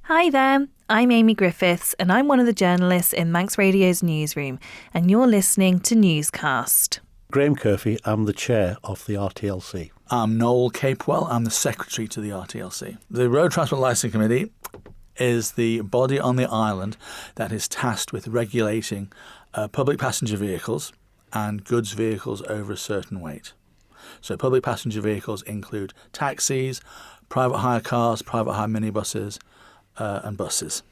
Hi there, I'm Amy Griffiths and I'm one of the journalists in Manx Radio's newsroom and you're listening to Newscast. Graham Curphey, I'm the chair of the RTLC. I'm Noel Capewell, I'm the secretary to the RTLC. The Road Transport Licensing Committee is the body on the island that is tasked with regulating public passenger vehicles and goods vehicles over a certain weight. So public passenger vehicles include taxis, private hire cars, private hire minibuses, and buses.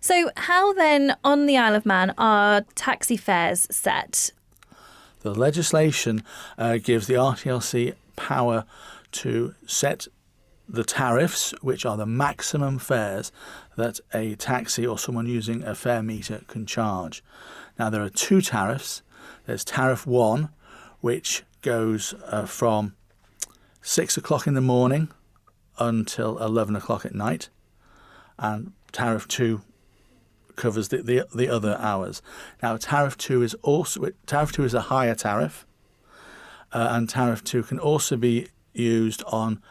So how then on the Isle of Man are taxi fares set? The legislation gives the RTLC power to set the tariffs, which are the maximum fares that a taxi or someone using a fare meter can charge. Now, there are two tariffs. There's Tariff 1, which goes from 6 o'clock in the morning until 11 o'clock at night. And Tariff 2 covers the other hours. Now, Tariff 2 is a higher tariff, and Tariff 2 can also be used on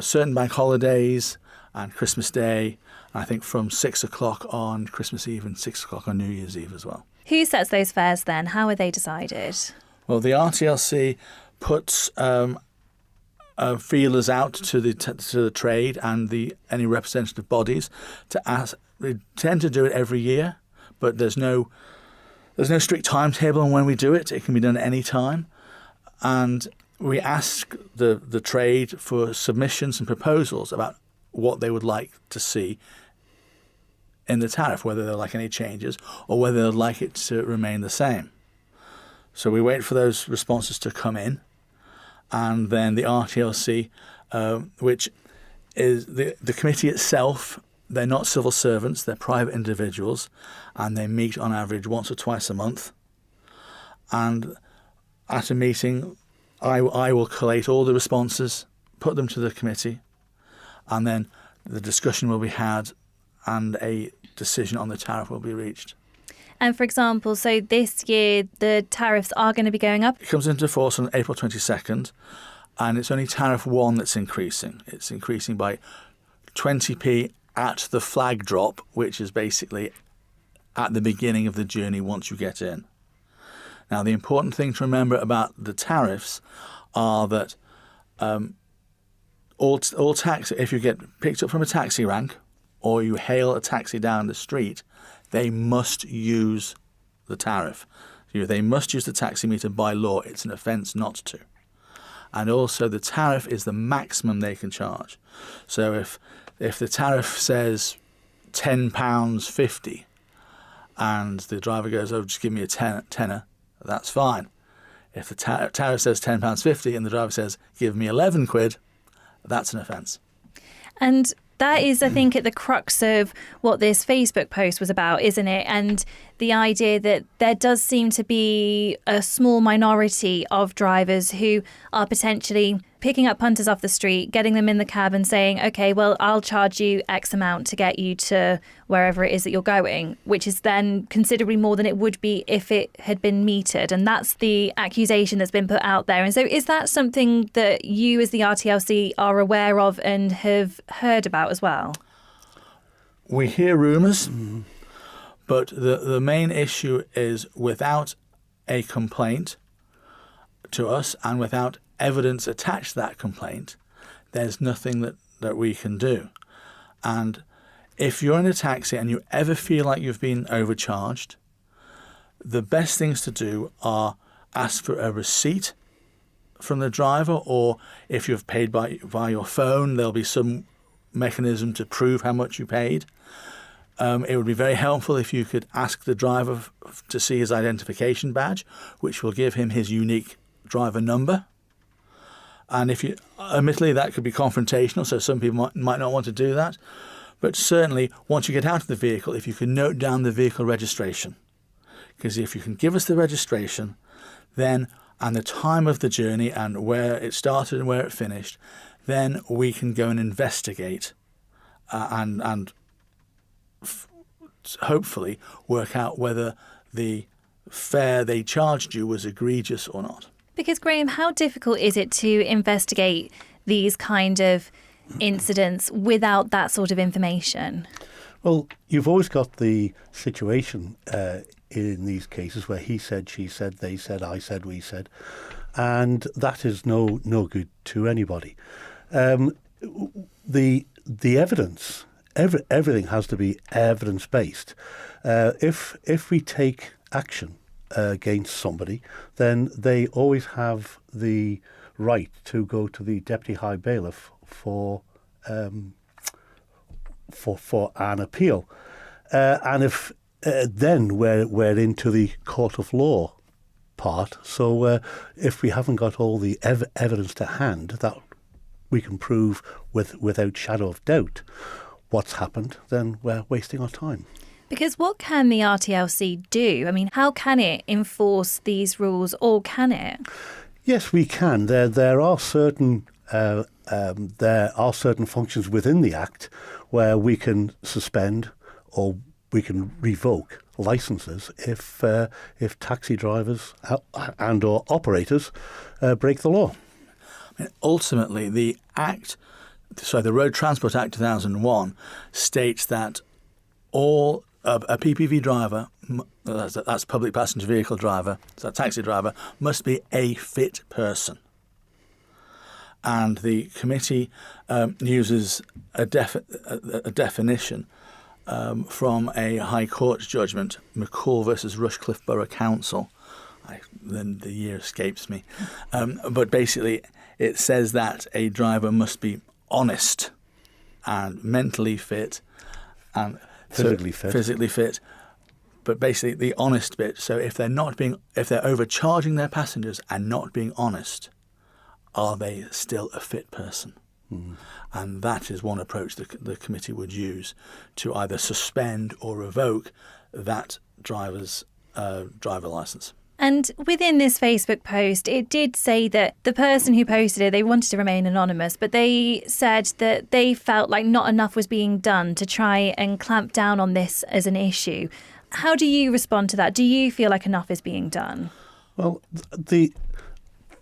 certain bank holidays and Christmas Day. I think from 6 o'clock on Christmas Eve and 6 o'clock on New Year's Eve as well. Who sets those fares then? How are they decided? Well, the RTLC puts feelers out to the trade and any representative bodies to ask. We tend to do it every year, but there's no strict timetable on when we do it. It can be done at any time, and we ask the trade for submissions and proposals about what they would like to see in the tariff, whether they'd like any changes or whether they'd like it to remain the same. So we wait for those responses to come in, and then the RTLC, which is the committee itself, they're not civil servants, they're private individuals, and they meet on average once or twice a month. And at a meeting, I will collate all the responses, put them to the committee, and then the discussion will be had and a decision on the tariff will be reached. And for example, so this year the tariffs are going to be going up? It comes into force on April 22nd, and it's only Tariff 1 that's increasing. It's increasing by 20p at the flag drop, which is basically at the beginning of the journey once you get in. Now, the important thing to remember about the tariffs are that all taxi, if you get picked up from a taxi rank or you hail a taxi down the street, they must use the tariff. They must use the taxi meter by law. It's an offence not to. And also the tariff is the maximum they can charge. So if the tariff says £10.50 and the driver goes, oh, just give me a tenner, that's fine. If the tariff says £10.50 and the driver says, give me 11 quid, that's an offence. And that is, I think, at the crux of what this Facebook post was about, isn't it? And the idea that there does seem to be a small minority of drivers who are potentially picking up punters off the street, getting them in the cab and saying, OK, well, I'll charge you X amount to get you to wherever it is that you're going, which is then considerably more than it would be if it had been metered. And that's the accusation that's been put out there. And so is that something that you as the RTLC are aware of and have heard about as well? We hear rumours, but the main issue is without a complaint to us and without evidence attached to that complaint, there's nothing that we can do. And if you're in a taxi and you ever feel like you've been overcharged, the best things to do are ask for a receipt from the driver, or if you've paid by your phone, there'll be some mechanism to prove how much you paid. It would be very helpful if you could ask the driver to see his identification badge, which will give him his unique driver number. And admittedly, that could be confrontational, so some people might not want to do that. But certainly, once you get out of the vehicle, if you can note down the vehicle registration, because if you can give us the registration, then and the time of the journey and where it started and where it finished, then we can go and investigate and hopefully work out whether the fare they charged you was egregious or not. Because, Graham, how difficult is it to investigate these kind of incidents without that sort of information? Well, you've always got the situation in these cases where he said, she said, they said, I said, we said, and that is no good to anybody. The evidence, everything has to be evidence based. If we take action against somebody, then they always have the right to go to the Deputy High Bailiff for an appeal. And if then we're into the court of law part. So if we haven't got all the evidence to hand that we can prove without shadow of doubt what's happened, then we're wasting our time. Because what can the RTLC do? I mean, how can it enforce these rules, or can it? Yes, we can. There are certain functions within the Act where we can suspend or we can revoke licences if taxi drivers and or operators break the law. I mean, ultimately, the Road Transport Act 2001 states that all a PPV driver, that's public passenger vehicle driver, so a taxi driver, must be a fit person. And the committee uses a definition from a High Court judgment, McCall versus Rushcliffe Borough Council. Then the year escapes me. But basically, it says that a driver must be honest and mentally fit and physically fit. But basically, the honest bit. So if they're overcharging their passengers and not being honest, are they still a fit person? Mm. And that is one approach the committee would use to either suspend or revoke that driver's driver licence. And within this Facebook post, it did say that the person who posted it, they wanted to remain anonymous, but they said that they felt like not enough was being done to try and clamp down on this as an issue. How do you respond to that? Do you feel like enough is being done? Well,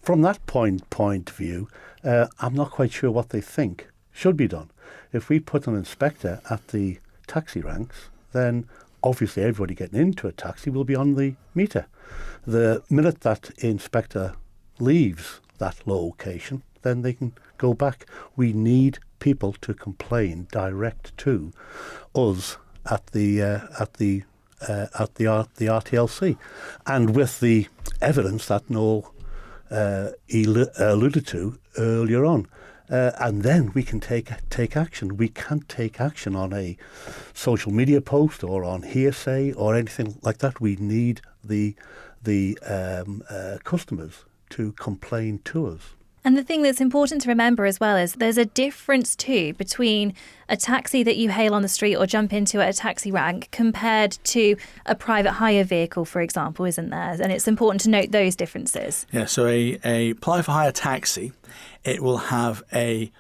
from that point of view, I'm not quite sure what they think should be done. If we put an inspector at the taxi ranks, then obviously everybody getting into a taxi will be on the meter. The minute that inspector leaves that location, then they can go back. We need people to complain direct to us at the RTLC, and with the evidence that Noel alluded to earlier on. And then we can take action. We can't take action on a social media post or on hearsay or anything like that. We need the customers to complain to us. And the thing that's important to remember as well is there's a difference too between a taxi that you hail on the street or jump into at a taxi rank compared to a private hire vehicle, for example, isn't there? And it's important to note those differences. Yeah, so a apply for hire taxi, it will have a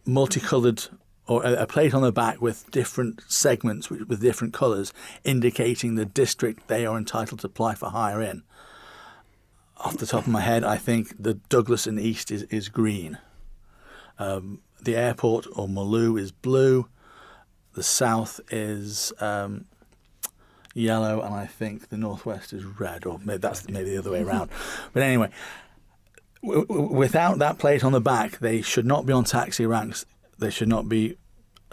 multicoloured or a plate on the back with different segments with different colours indicating the district they are entitled to apply for hire in. Off the top of my head, I think the Douglas and East is green. The airport or Maloo is blue. The south is yellow, and I think the northwest is red, or maybe that's the other way around. But anyway, without that plate on the back, they should not be on taxi ranks. They should not be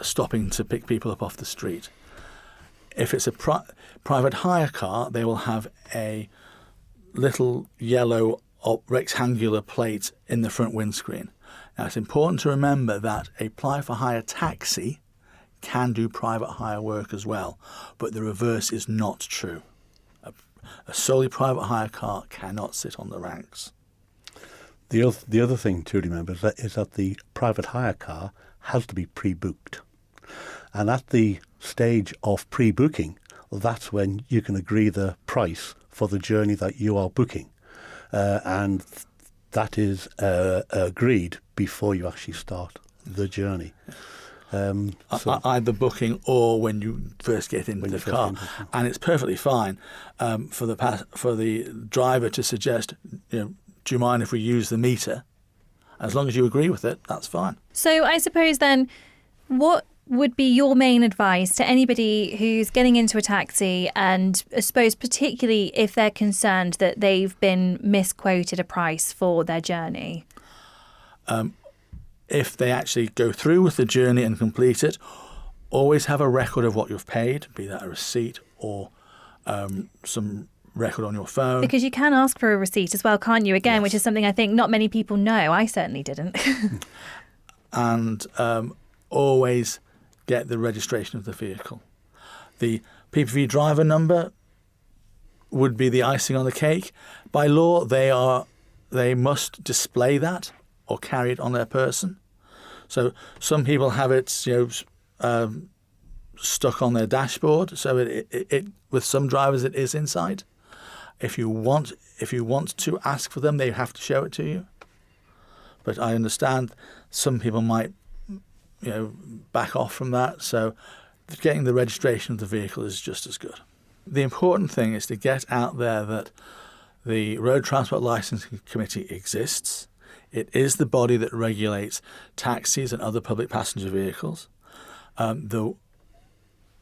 stopping to pick people up off the street. If it's a private hire car, they will have a little yellow rectangular plate in the front windscreen. Now, it's important to remember that a apply for hire taxi can do private hire work as well, but the reverse is not true. A solely private hire car cannot sit on the ranks. The other thing to remember is that the private hire car has to be pre-booked. And at the stage of pre-booking, that's when you can agree the price for the journey that you are booking. And that is agreed before you actually start the journey. Either booking or when you first get into the car. And it's perfectly fine for the driver to suggest, do you mind if we use the meter? As long as you agree with it, that's fine. So I suppose then, what would be your main advice to anybody who's getting into a taxi, and I suppose particularly if they're concerned that they've been misquoted a price for their journey? If they actually go through with the journey and complete it, always have a record of what you've paid, be that a receipt or some record on your phone. Because you can ask for a receipt as well, can't you? Again, Yes. which is something I think not many people know. I certainly didn't. And always get the registration of the vehicle. The PPV driver number would be the icing on the cake. By law, they must display that or carry it on their person. So some people have it, stuck on their dashboard. So it with some drivers it is inside. If you want to ask for them, they have to show it to you. But I understand some people might, back off from that. So getting the registration of the vehicle is just as good. The important thing is to get out there that the Road Transport Licensing Committee exists. It is the body that regulates taxis and other public passenger vehicles. The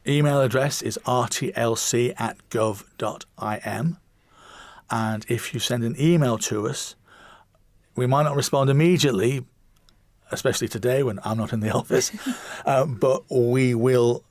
email address is rtlc@gov.im. And if you send an email to us, we might not respond immediately, especially today when I'm not in the office, but we will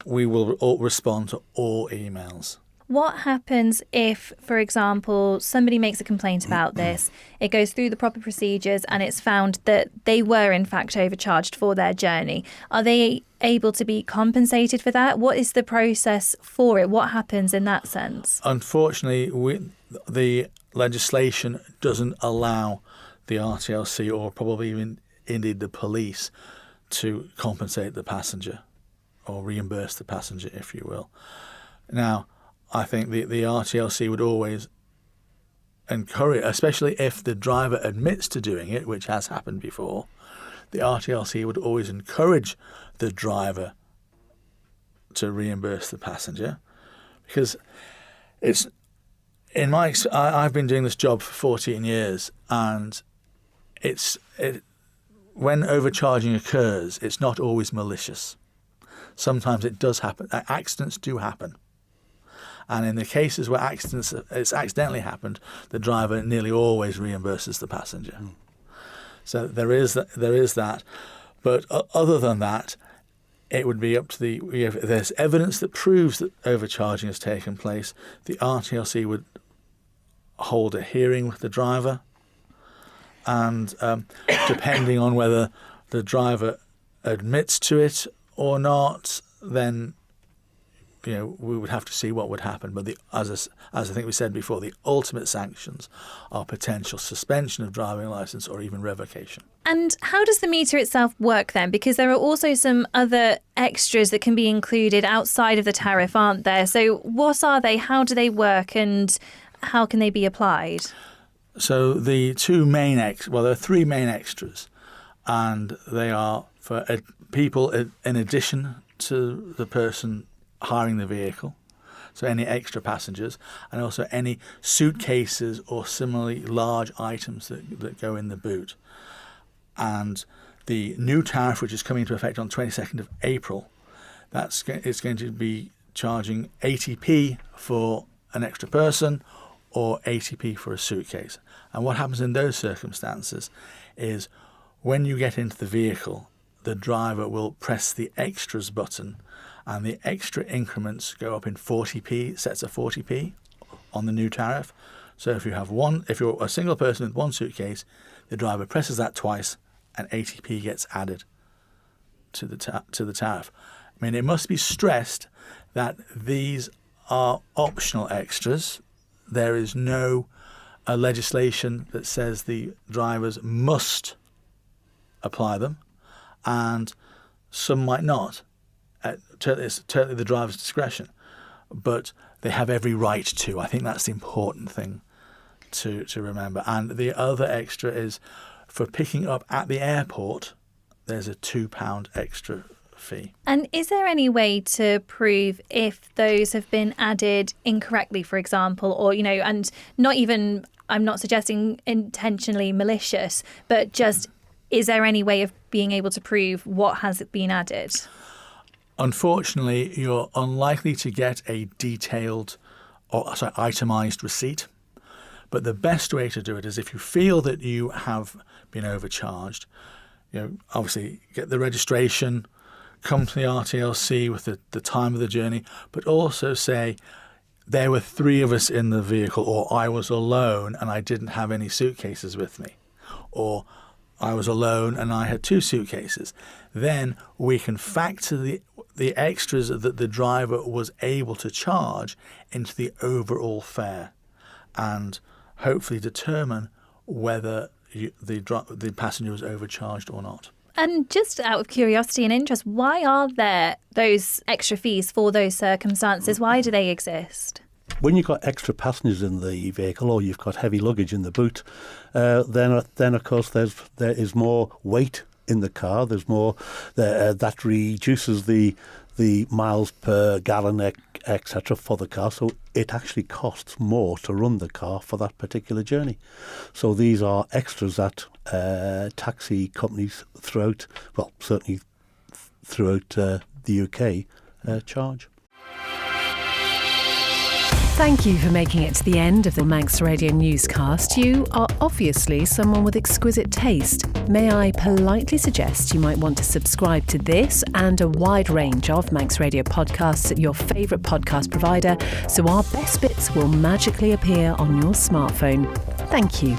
respond to all emails. What happens if, for example, somebody makes a complaint about this, it goes through the proper procedures and it's found that they were in fact overcharged for their journey? Are they able to be compensated for that? What is the process for it? What happens in that sense? Unfortunately, the legislation doesn't allow the RTLC or probably even indeed the police to compensate the passenger or reimburse the passenger, if you will. Now, I think the RTLC would always encourage, especially if the driver admits to doing it, which has happened before, the RTLC would always encourage the driver to reimburse the passenger, because it's I've been doing this job for 14 years, and when overcharging occurs, it's not always malicious. Sometimes it does happen. Accidents do happen. And in the cases where it's accidentally happened, the driver nearly always reimburses the passenger. So there is that. But other than that, it would be up to if there's evidence that proves that overcharging has taken place, the RTLC would hold a hearing with the driver. And depending on whether the driver admits to it or not, then we would have to see what would happen. But as I think we said before, the ultimate sanctions are potential suspension of driving licence or even revocation. And how does the meter itself work then? Because there are also some other extras that can be included outside of the tariff, aren't there? So what are they? How do they work? And how can they be applied? So the there are three main extras, and they are for people in addition to the person hiring the vehicle, so any extra passengers, and also any suitcases or similarly large items that go in the boot. And the new tariff, which is coming into effect on 22nd of April, it's going to be charging 80p for an extra person or 80p for a suitcase. And what happens in those circumstances is when you get into the vehicle, the driver will press the extras button, and the extra increments go up in 40p, sets of 40p on the new tariff. So if you're a single person with one suitcase, the driver presses that twice and 80p gets added to the tariff. I mean, it must be stressed that these are optional extras. There is no legislation that says the drivers must apply them, and some might not. It's totally the driver's discretion, but they have every right to. I think that's the important thing to remember. And the other extra is for picking up at the airport, there's a £2 extra fee. And is there any way to prove if those have been added incorrectly, for example, or, and not even, I'm not suggesting intentionally malicious, but just is there any way of being able to prove what has been added? Unfortunately, you're unlikely to get a detailed or itemised receipt. But the best way to do it is if you feel that you have been overcharged, obviously get the registration, come to the RTLC with the time of the journey, but also say, there were 3 of us in the vehicle, or I was alone and I didn't have any suitcases with me, or I was alone and I had 2 suitcases. Then we can factor the extras that the driver was able to charge into the overall fare and hopefully determine whether the passenger was overcharged or not. And just out of curiosity and interest, why are there those extra fees for those circumstances? Why do they exist? When you've got extra passengers in the vehicle or you've got heavy luggage in the boot, then of course there is more weight in the car. There's more that reduces the miles per gallon, etc. for the car. So it actually costs more to run the car for that particular journey. So these are extras that taxi companies certainly throughout the UK charge. Thank you for making it to the end of the Manx Radio newscast. You are obviously someone with exquisite taste. May I politely suggest you might want to subscribe to this and a wide range of Manx Radio podcasts at your favourite podcast provider so our best bits will magically appear on your smartphone. Thank you.